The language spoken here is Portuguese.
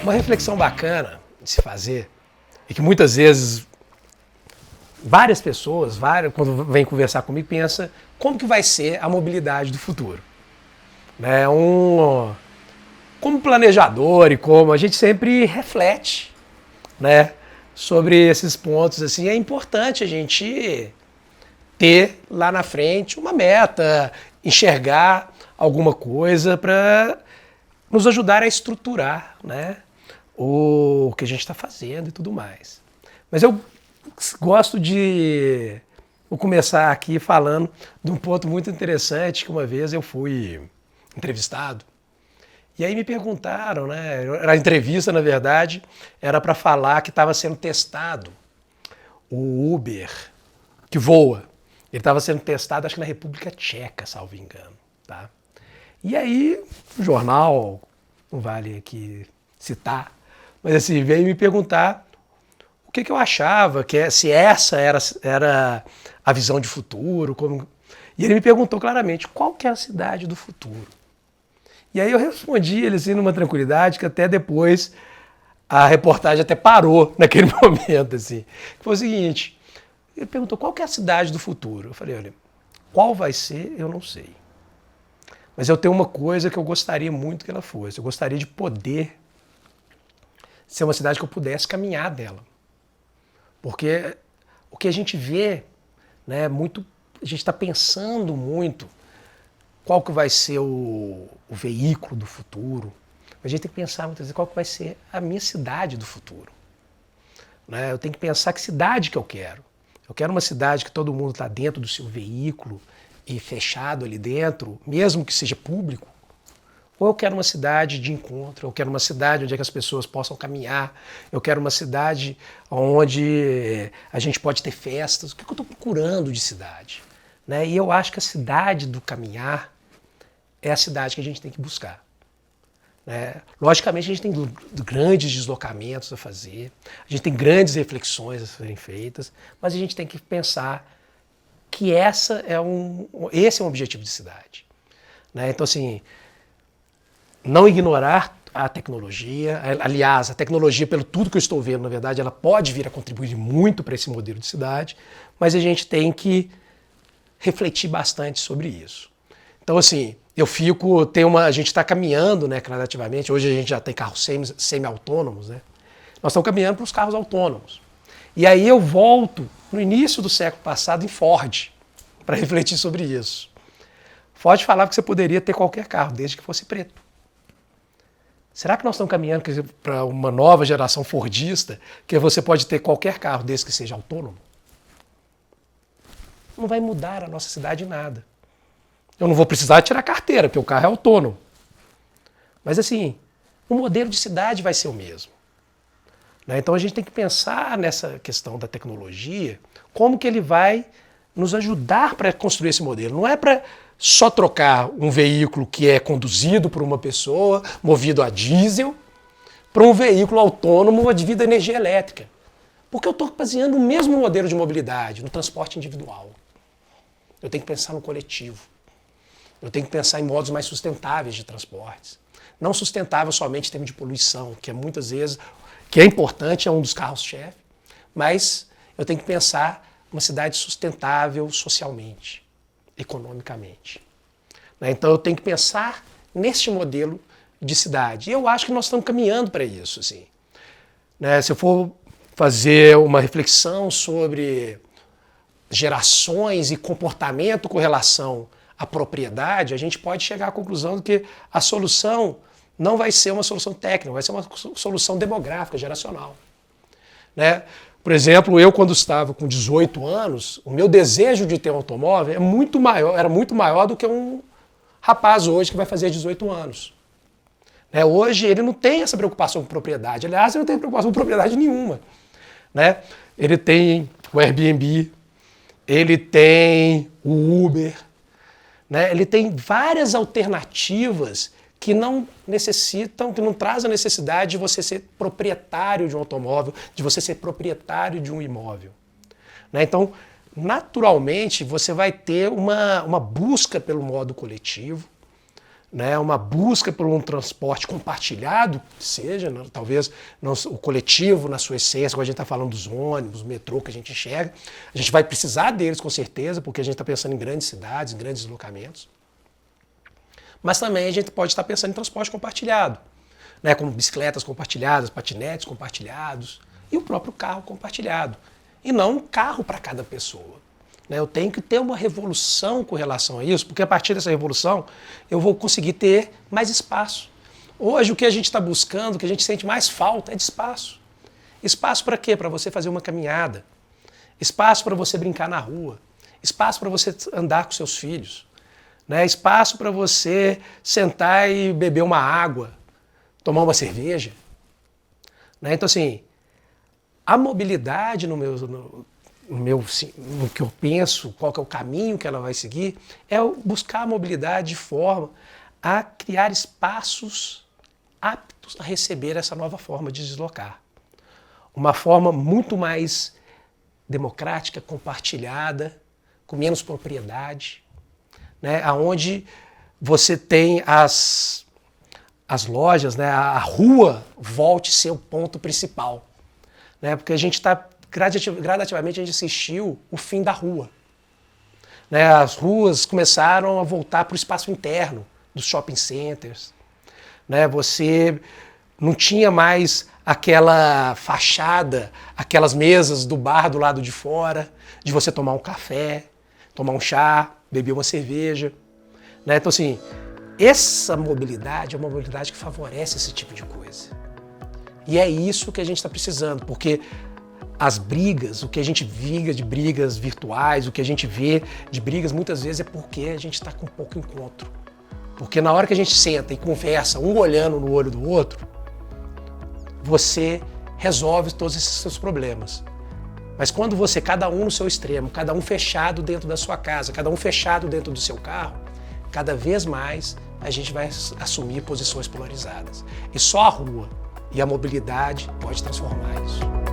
Uma reflexão bacana de se fazer e que muitas vezes várias pessoas, quando vêm conversar comigo, pensam como que vai ser a mobilidade do futuro. Né? Como planejador e como a gente sempre reflete, né, sobre esses pontos, assim, é importante a gente ter lá na frente uma meta, enxergar alguma coisa para nos ajudar a estruturar, né, o que a gente está fazendo e tudo mais. Mas eu gosto de vou começar aqui falando de um ponto muito interessante que uma vez eu fui entrevistado. E aí me perguntaram, né? A entrevista, na verdade, era para falar que estava sendo testado o Uber, que voa. Ele estava sendo testado, acho que na República Tcheca, salvo engano. Tá? E aí, o jornal, não vale aqui citar, mas assim, veio me perguntar o que eu achava, se essa era a visão de futuro. E ele me perguntou claramente, qual que é a cidade do futuro? E aí eu respondi ele assim numa tranquilidade que até depois a reportagem até parou naquele momento, assim. Foi o seguinte, ele perguntou qual que é a cidade do futuro? Eu falei, olha, qual vai ser, eu não sei. Mas eu tenho uma coisa que eu gostaria muito que ela fosse. Eu gostaria de poder ser uma cidade que eu pudesse caminhar dela. Porque o que a gente vê, né, a gente está pensando muito qual que vai ser o veículo do futuro. A gente tem que pensar muitas vezes qual que vai ser a minha cidade do futuro. Né? Eu tenho que pensar que cidade que eu quero. Eu quero uma cidade que todo mundo está dentro do seu veículo e fechado ali dentro, mesmo que seja público. Ou eu quero uma cidade de encontro, eu quero uma cidade onde é que as pessoas possam caminhar, eu quero uma cidade onde a gente pode ter festas. O que eu estou procurando de cidade? Né? E eu acho que a cidade do caminhar é a cidade que a gente tem que buscar. Né? Logicamente, a gente tem grandes deslocamentos a fazer, a gente tem grandes reflexões a serem feitas, mas a gente tem que pensar que esse é um objetivo de cidade. Né? Então, assim, não ignorar a tecnologia. Aliás, a tecnologia, pelo tudo que eu estou vendo, na verdade, ela pode vir a contribuir muito para esse modelo de cidade, mas a gente tem que refletir bastante sobre isso. Então, assim, a gente está caminhando, né, gradativamente. Hoje a gente já tem carros semi-autônomos, né? Nós estamos caminhando para os carros autônomos. E aí eu volto no início do século passado em Ford, para refletir sobre isso. Ford falava que você poderia ter qualquer carro, desde que fosse preto. Será que nós estamos caminhando para uma nova geração fordista, que você pode ter qualquer carro, desde que seja autônomo? Não vai mudar a nossa cidade em nada. Eu não vou precisar tirar carteira, porque o carro é autônomo. Mas assim, o modelo de cidade vai ser o mesmo. Né? Então a gente tem que pensar nessa questão da tecnologia, como que ele vai nos ajudar para construir esse modelo. Não é para só trocar um veículo que é conduzido por uma pessoa, movido a diesel, para um veículo autônomo devido à energia elétrica. Porque eu estou baseando o mesmo modelo de mobilidade no transporte individual. Eu tenho que pensar no coletivo. Eu tenho que pensar em modos mais sustentáveis de transportes. Não sustentável somente em termos de poluição, que é muitas vezes, que é importante, é um dos carros-chefe, mas eu tenho que pensar uma cidade sustentável socialmente, economicamente. Então eu tenho que pensar neste modelo de cidade. E eu acho que nós estamos caminhando para isso. Assim. Se eu for fazer uma reflexão sobre gerações e comportamento com relação à propriedade, a gente pode chegar à conclusão de que a solução não vai ser uma solução técnica, vai ser uma solução demográfica, geracional. Né? Por exemplo, eu quando estava com 18 anos, o meu desejo de ter um automóvel era muito maior do que um rapaz hoje que vai fazer 18 anos. Né? Hoje ele não tem essa preocupação com propriedade, aliás, ele não tem preocupação com propriedade nenhuma. Né? Ele tem o Airbnb, ele tem o Uber, né? Ele tem várias alternativas que não necessitam, que não trazem a necessidade de você ser proprietário de um automóvel, de você ser proprietário de um imóvel. Né? Então, naturalmente, você vai ter uma busca pelo modo coletivo, né, uma busca por um transporte compartilhado, seja, né, talvez o coletivo na sua essência, quando a gente está falando dos ônibus, metrô que a gente enxerga, a gente vai precisar deles com certeza, porque a gente está pensando em grandes cidades, em grandes deslocamentos. Mas também a gente pode estar pensando em transporte compartilhado, né, como bicicletas compartilhadas, patinetes compartilhados e o próprio carro compartilhado. E não um carro para cada pessoa. Eu tenho que ter uma revolução com relação a isso, porque a partir dessa revolução eu vou conseguir ter mais espaço. Hoje o que a gente está buscando, o que a gente sente mais falta é de espaço. Espaço para quê? Para você fazer uma caminhada. Espaço para você brincar na rua. Espaço para você andar com seus filhos. Espaço para você sentar e beber uma água, tomar uma cerveja. Então assim, a mobilidade no que eu penso, qual que é o caminho que ela vai seguir, é buscar a mobilidade de forma a criar espaços aptos a receber essa nova forma de deslocar. Uma forma muito mais democrática, compartilhada, com menos propriedade, onde você tem as lojas, a rua volte a ser o ponto principal. Porque a gente está gradativamente a gente assistiu o fim da rua. As ruas começaram a voltar para o espaço interno dos shopping centers. Você não tinha mais aquela fachada, aquelas mesas do bar do lado de fora, de você tomar um café, tomar um chá, beber uma cerveja. Então assim, essa mobilidade é uma mobilidade que favorece esse tipo de coisa. E é isso que a gente está precisando, porque as brigas, o que a gente vê de brigas virtuais, o que a gente vê de brigas muitas vezes é porque a gente está com pouco encontro. Porque na hora que a gente senta e conversa, um olhando no olho do outro, você resolve todos esses seus problemas. Mas quando você, cada um no seu extremo, cada um fechado dentro da sua casa, cada um fechado dentro do seu carro, cada vez mais a gente vai assumir posições polarizadas. E só a rua e a mobilidade pode transformar isso.